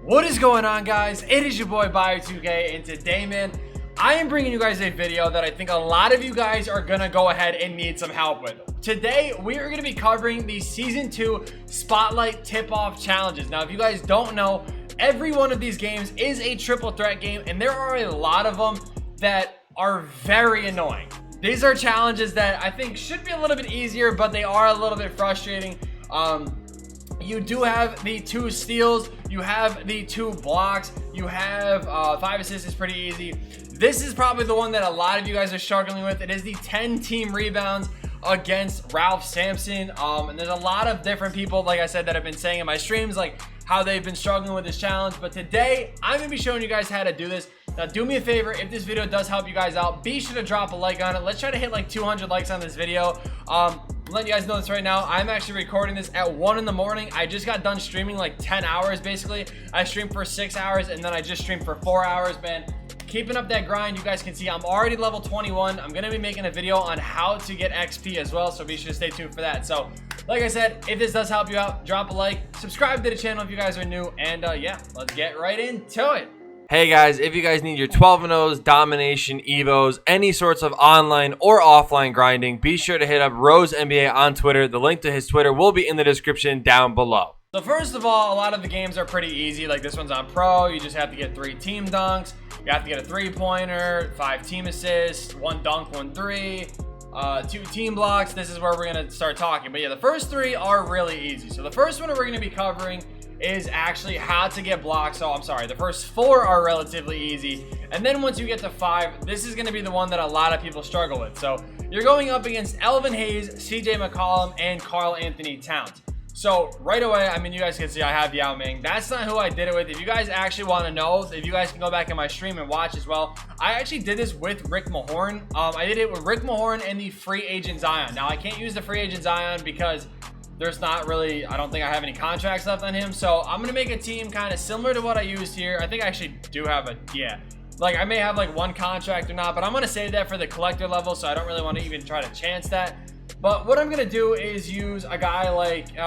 What is going on, guys? It is your boy Bio2k, and today, man, I am bringing you guys a video that I think a lot of you guys are gonna go ahead and need some help with. Today, we are gonna be covering the Season 2 Spotlight Tip-Off Challenges. Now, if you guys don't know, every one of these games is a triple threat game, and there are a lot of them that are very annoying. These are challenges that I think should be a little bit easier, but they are a little bit frustrating. You do have the 2 steals, you have the 2 blocks, you have 5 assists is pretty easy. This is probably the one that a lot of you guys are struggling with. It is the 10 team rebounds against Ralph Sampson. And there's a lot of different people, like I said, that have been saying in my streams like how they've been struggling with this challenge. But today I'm gonna be showing you guys how to do this. Now do me a favor, if this video does help you guys out, be sure to drop a like on it. Let's try to hit like 200 likes on this video. I'm letting you guys know this right now. I'm actually recording this at 1 in the morning. I just got done streaming like 10 hours basically. I streamed for 6 hours and then I just streamed for 4 hours, man. Keeping up that grind. You guys can see I'm already level 21. I'm gonna be making a video on how to get XP as well, so be sure to stay tuned for that. So like I said, if this does help you out, drop a like, subscribe to the channel if you guys are new, and yeah, let's get right into it. Hey guys, if you guys need your 12-0s, domination, evos, any sorts of online or offline grinding, be sure to hit up Rose NBA on Twitter. The link to his Twitter will be in the description down below. So first of all, a lot of the games are pretty easy. Like this one's on pro. You just have to get 3 team dunks. You have to get a 3-pointer, 5 team assists, 1 dunk, 1 3, 2 team blocks. This is where we're gonna start talking. But yeah, the first 3 are really easy. So the first one we're gonna be covering is actually how to get blocks. So I'm sorry, the first 4 are relatively easy, and then once you get to 5, this is going to be the one that a lot of people struggle with. So you're going up against Elvin Hayes, CJ McCollum, and Karl Anthony Towns. So right away, I mean, you guys can see I have Yao Ming. That's not who I did it with. If you guys actually want to know, if you guys can go back in my stream and watch as well, I actually did this with Rick Mahorn. I did it with Rick Mahorn and the free agent Zion. Now I can't use the free agent Zion because there's not really, I don't think I have any contracts left on him. So I'm going to make a team kind of similar to what I used here. I think I actually do have a, yeah. Like I may have like 1 contract or not, but I'm going to save that for the collector level. So I don't really want to even try to chance that. But what I'm going to do is use a guy like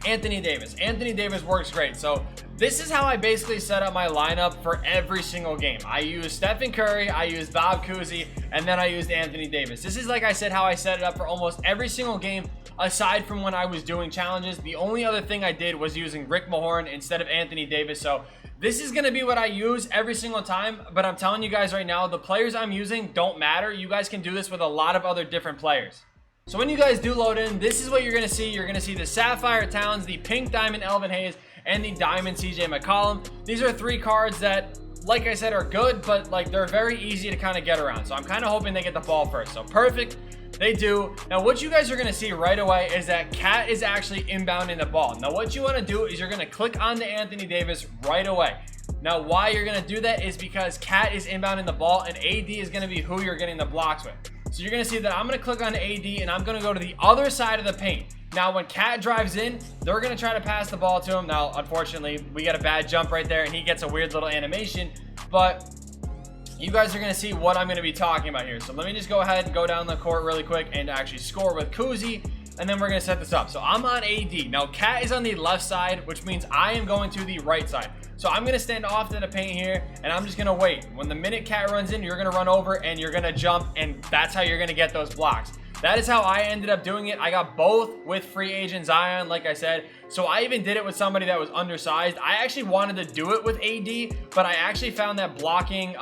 Anthony Davis. Anthony Davis works great. So this is how I basically set up my lineup for every single game. I use Stephen Curry, I use Bob Cousy, and then I used Anthony Davis. This is, like I said, how I set it up for almost every single game. Aside from when I was doing challenges, the only other thing I did was using Rick Mahorn instead of Anthony Davis. So this is going to be what I use every single time, but I'm telling you guys right now, the players I'm using don't matter. You guys can do this with a lot of other different players. So when you guys do load in, this is what you're going to see. You're going to see the Sapphire Towns, the Pink Diamond Elvin Hayes, and the Diamond CJ McCollum. These are 3 cards that, like I said, are good, but like they're very easy to kind of get around. So I'm kind of hoping they get the ball first. So perfect. They do. Now what you guys are going to see right away is that Cat is actually inbounding the ball. Now what you want to do is you're going to click on to Anthony Davis right away. Now why you're going to do that is because Cat is inbounding the ball and AD is going to be who you're getting the blocks with. So you're going to see that I'm going to click on AD and I'm going to go to the other side of the paint. Now when Cat drives in, they're going to try to pass the ball to him. Now unfortunately we got a bad jump right there and he gets a weird little animation, but you guys are going to see what I'm going to be talking about here. So let me just go ahead and go down the court really quick and actually score with Cousy, and then we're going to set this up. So I'm on AD. Now Cat is on the left side, which means I am going to the right side. So I'm going to stand off to the paint here, and I'm just going to wait. When the minute Cat runs in, you're going to run over, and you're going to jump, and that's how you're going to get those blocks. That is how I ended up doing it. I got both with free agent Zion, like I said. So I even did it with somebody that was undersized. I actually wanted to do it with AD, but I actually found that blocking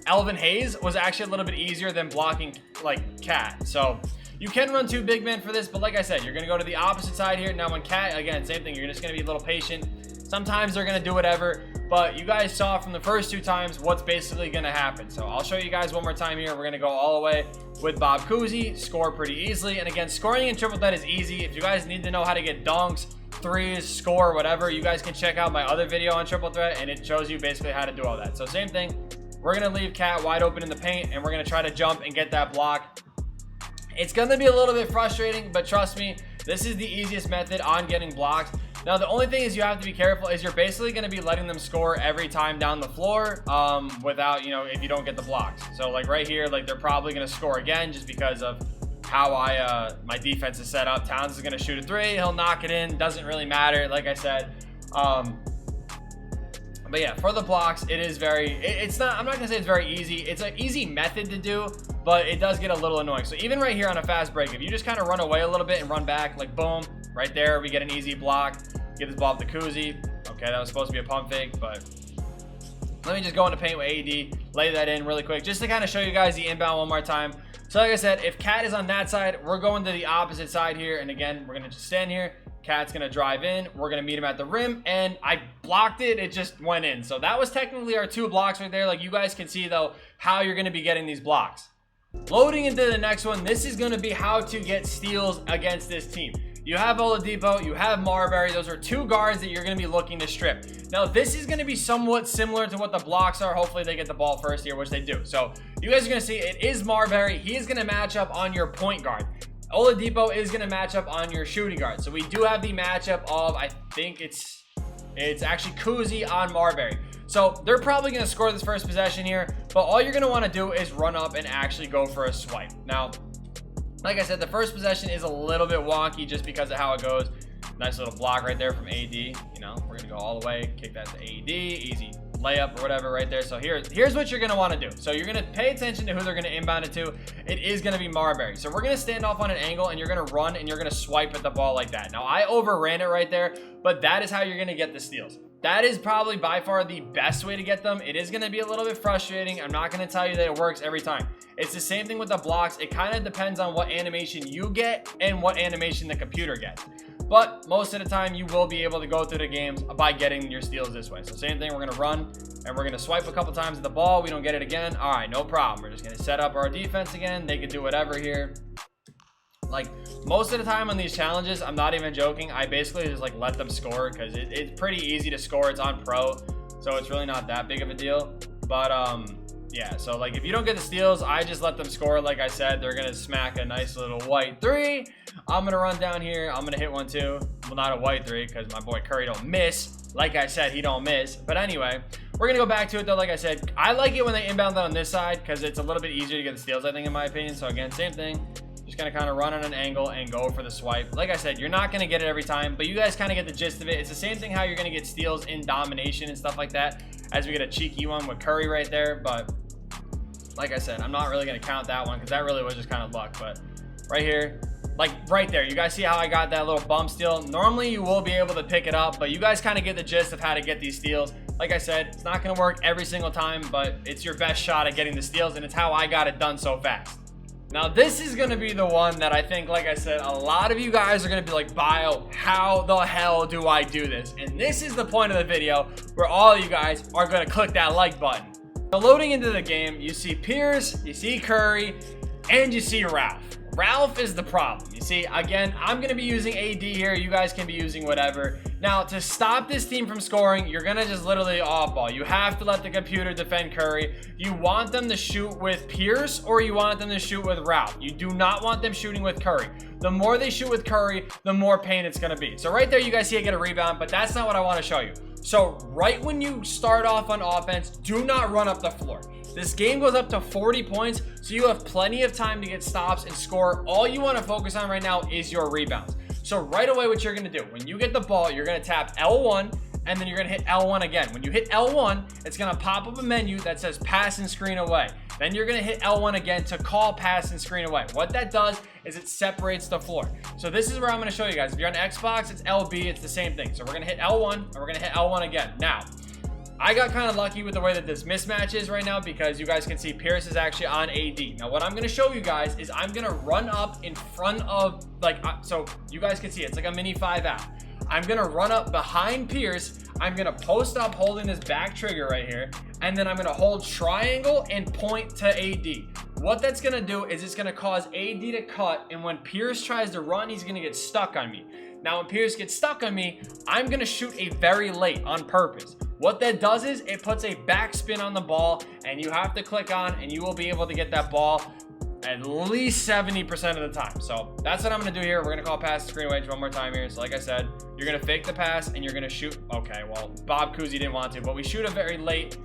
Elvin Hayes was actually a little bit easier than blocking like Cat. So you can run 2 big men for this, but like I said, you're going to go to the opposite side here. Now when Cat, again, same thing. You're just going to be a little patient. Sometimes they're going to do whatever, but you guys saw from the first 2 times what's basically going to happen. So I'll show you guys one more time here. We're going to go all the way with Bob Cousy, score pretty easily. And again, scoring in triple threat is easy. If you guys need to know how to get dunks, 3s, score, whatever, you guys can check out my other video on triple threat, and it shows you basically how to do all that. So same thing. We're going to leave Cat wide open in the paint, and we're going to try to jump and get that block. It's going to be a little bit frustrating, but trust me, this is the easiest method on getting blocks. Now, the only thing is you have to be careful is you're basically going to be letting them score every time down the floor without, you know, if you don't get the blocks. So, like right here, like they're probably going to score again just because of how my defense is set up. Towns is going to shoot a 3. He'll knock it in. Doesn't really matter. Like I said, But yeah, for the blocks, it is it's not, I'm not gonna say it's very easy. It's an easy method to do, but it does get a little annoying. So even right here on a fast break, if you just kind of run away a little bit and run back, like boom, right there, we get an easy block. Get this ball off the koozie. Okay, that was supposed to be a pump fake, but let me just go into paint with AD, lay that in really quick, just to kind of show you guys the inbound one more time. So like I said, if Cat is on that side, we're going to the opposite side here. And again, we're gonna just stand here. Cat's gonna drive in. We're gonna meet him at the rim, and I blocked it. It just went in. So that was technically our 2 blocks right there. Like you guys can see though, how you're gonna be getting these blocks. Loading into the next one, this is gonna be how to get steals against this team. You have Oladipo, you have Marbury. Those are 2 guards that you're going to be looking to strip. Now, this is going to be somewhat similar to what the blocks are. Hopefully, they get the ball first here, which they do. So, you guys are going to see it is Marbury. He is going to match up on your point guard. Oladipo is going to match up on your shooting guard. So, we do have the matchup of, I think it's actually Koozie on Marbury. So, they're probably going to score this first possession here. But all you're going to want to do is run up and actually go for a swipe. Now, like I said, the first possession is a little bit wonky just because of how it goes. Nice little block right there from AD. You know, we're going to go all the way, kick that to AD. Easy layup or whatever right there. So here's what you're going to want to do. So you're going to pay attention to who they're going to inbound it to. It is going to be Marbury. So we're going to stand off on an angle, and you're going to run, and you're going to swipe at the ball like that. Now, I overran it right there, but that is how you're going to get the steals. That is probably by far the best way to get them. It is going to be a little bit frustrating. I'm not going to tell you that it works every time. It's the same thing with the blocks. It kind of depends on what animation you get and what animation the computer gets. But most of the time, you will be able to go through the games by getting your steals this way. So same thing, we're going to run, and we're going to swipe a couple times at the ball. We don't get it again. All right, no problem. We're just going to set up our defense again. They can do whatever here. Like most of the time on these challenges, I'm not even joking, I basically just like let them score because it's pretty easy to score. It's on pro, so it's really not that big of a deal. But yeah, so like if you don't get the steals, I just let them score. Like I said, they're gonna smack a nice little white 3. I'm gonna run down here, I'm gonna hit one too. Well, not a white 3 because my boy Curry don't miss. Like I said, he don't miss. But anyway, we're gonna go back to it though. Like I said, I like it when they inbound on this side because it's a little bit easier to get the steals, I think, in my opinion. So again, same thing. Just gonna kind of run on an angle and go for the swipe. Like I said, you're not gonna get it every time, but you guys kind of get the gist of it. It's the same thing how you're gonna get steals in domination and stuff like that, as we get a cheeky one with Curry right there. But like I said, I'm not really gonna count that one because that really was just kind of luck. But right here, like right there, you guys see how I got that little bump steal? Normally you will be able to pick it up, but you guys kind of get the gist of how to get these steals. Like I said, it's not gonna work every single time, but it's your best shot at getting the steals, and it's how I got it done so fast. Now, this is going to be the one that I think, like I said, a lot of you guys are going to be like, Bio, how the hell do I do this? And this is the point of the video where all of you guys are going to click that like button. So loading into the game, you see Pierce, you see Curry, and you see Ralph. Ralph is the problem. You see, again, I'm going to be using AD here. You guys can be using whatever. Now, to stop this team from scoring, you're going to just literally off-ball. You have to let the computer defend Curry. You want them to shoot with Pierce, or you want them to shoot with Ralph. You do not want them shooting with Curry. The more they shoot with Curry, the more pain it's going to be. So right there, you guys see I get a rebound, but that's not what I want to show you. So right when you start off on offense, do not run up the floor. This game goes up to 40 points, so you have plenty of time to get stops and score. All you want to focus on right now is your rebounds. So right away, what you're going to do, when you get the ball, you're going to tap L1, and then you're going to hit L1 again. When you hit L1, it's going to pop up a menu that says pass and screen away. Then you're going to hit L1 again to call pass and screen away. What that does is it separates the floor. So this is where I'm going to show you guys. If you're on Xbox, it's LB. It's the same thing. So we're going to hit L1, and we're going to hit L1 again. Now, I got kind of lucky with the way that this mismatch is right now because you guys can see Pierce is actually on AD. Now, what I'm going to show you guys is I'm going to run up in front of, like, so you guys can see it's like a mini 5-out. I'm going to run up behind Pierce. I'm going to post up holding this back trigger right here. And then I'm going to hold triangle and point to AD. What that's going to do is it's going to cause AD to cut. And when Pierce tries to run, he's going to get stuck on me. Now, when Pierce gets stuck on me, I'm going to shoot a very late on purpose. What that does is it puts a backspin on the ball, and you have to click on, and you will be able to get that ball at least 70% of the time. So that's what I'm going to do here. We're going to call pass and screen away one more time here. So like I said, you're going to fake the pass, and you're going to shoot. Okay, well, Bob Cousy didn't want to, but we shoot a very late.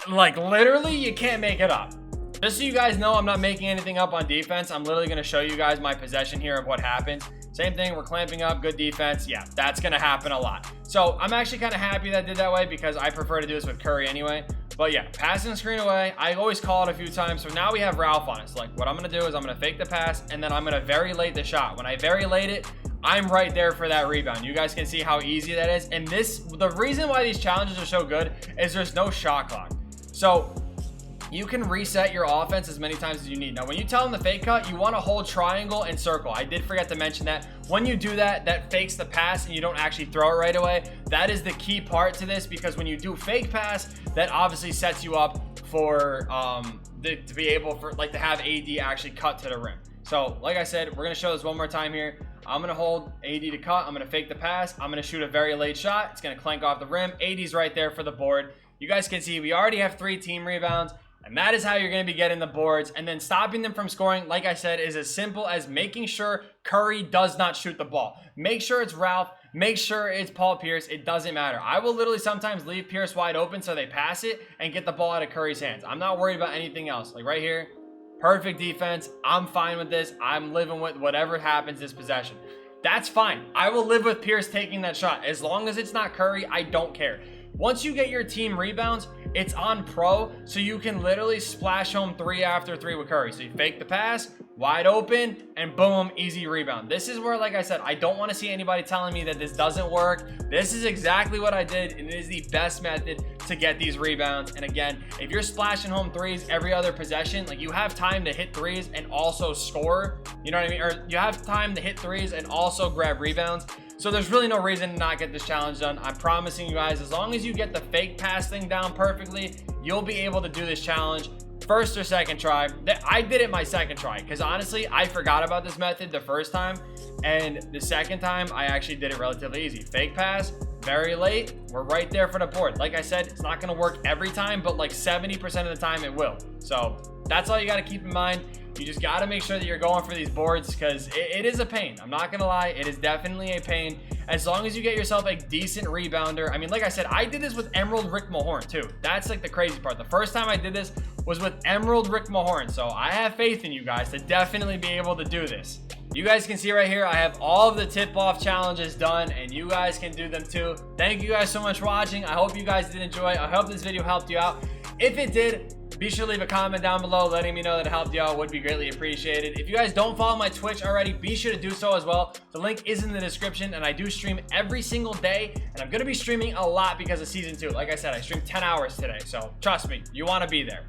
Like, literally, you can't make it up. Just so you guys know, I'm not making anything up on defense. I'm literally going to show you guys my possession here of what happens. Same thing, we're clamping up, good defense. Yeah, that's gonna happen a lot. So I'm actually kind of happy that I did that way because I prefer to do this with Curry anyway. But yeah, passing the screen away. I always call it a few times. So now we have Ralph on us. Like what I'm gonna do is I'm gonna fake the pass and then I'm gonna very late the shot. When I very late it, I'm right there for that rebound. You guys can see how easy that is. And the reason why these challenges are so good is there's no shot clock. So you can reset your offense as many times as you need. Now, when you tell them the fake cut, you want to hold triangle and circle. I did forget to mention that. When you do that, that fakes the pass and you don't actually throw it right away. That is the key part to this, because when you do fake pass, that obviously sets you up for to be able to have AD actually cut to the rim. So like I said, we're going to show this one more time here. I'm going to hold AD to cut. I'm going to fake the pass. I'm going to shoot a very late shot. It's going to clank off the rim. AD's right there for the board. You guys can see we already have 3 team rebounds. And that is how you're going to be getting the boards. And then stopping them from scoring, like I said, is as simple as making sure Curry does not shoot the ball. Make sure it's Ralph. Make sure it's Paul Pierce. It doesn't matter. I will literally sometimes leave Pierce wide open so they pass it and get the ball out of Curry's hands. I'm not worried about anything else. Like right here, perfect defense. I'm fine with this. I'm living with whatever happens this possession. That's fine. I will live with Pierce taking that shot. As long as it's not Curry, I don't care. Once you get your team rebounds, it's on pro, so you can literally splash home 3 after 3 with Curry. So you fake the pass, wide open, and boom, easy rebound. This is where, like I said, I don't want to see anybody telling me that this doesn't work. This is exactly what I did, and it is the best method to get these rebounds. And again, if you're splashing home 3s every other possession, like you have time to hit 3s and also score, you know what I mean? Or you have time to hit 3s and also grab rebounds. So there's really no reason to not get this challenge done. I'm promising you guys, as long as you get the fake pass thing down perfectly, you'll be able to do this challenge first or second try. I did it my second try because honestly, I forgot about this method the first time, and the second time I actually did it relatively easy. Fake pass, very late, we're right there for the board. Like I said, it's not going to work every time, but like 70% of the time it will. So that's all you got to keep in mind. You just got to make sure that you're going for these boards because it is a pain. I'm not going to lie. It is definitely a pain. As long as you get yourself a decent rebounder. I mean, like I said, I did this with Emerald Rick Mahorn too. That's like the crazy part. The first time I did this was with Emerald Rick Mahorn. So I have faith in you guys to definitely be able to do this. You guys can see right here, I have all of the tip-off challenges done, and you guys can do them too. Thank you guys so much for watching. I hope you guys did enjoy. I hope this video helped you out. If it did, be sure to leave a comment down below letting me know that it helped you out. Would be greatly appreciated. If you guys don't follow my Twitch already, be sure to do so as well. The link is in the description, and I do stream every single day, and I'm going to be streaming a lot because of season 2. Like I said, I streamed 10 hours today, so trust me, you want to be there.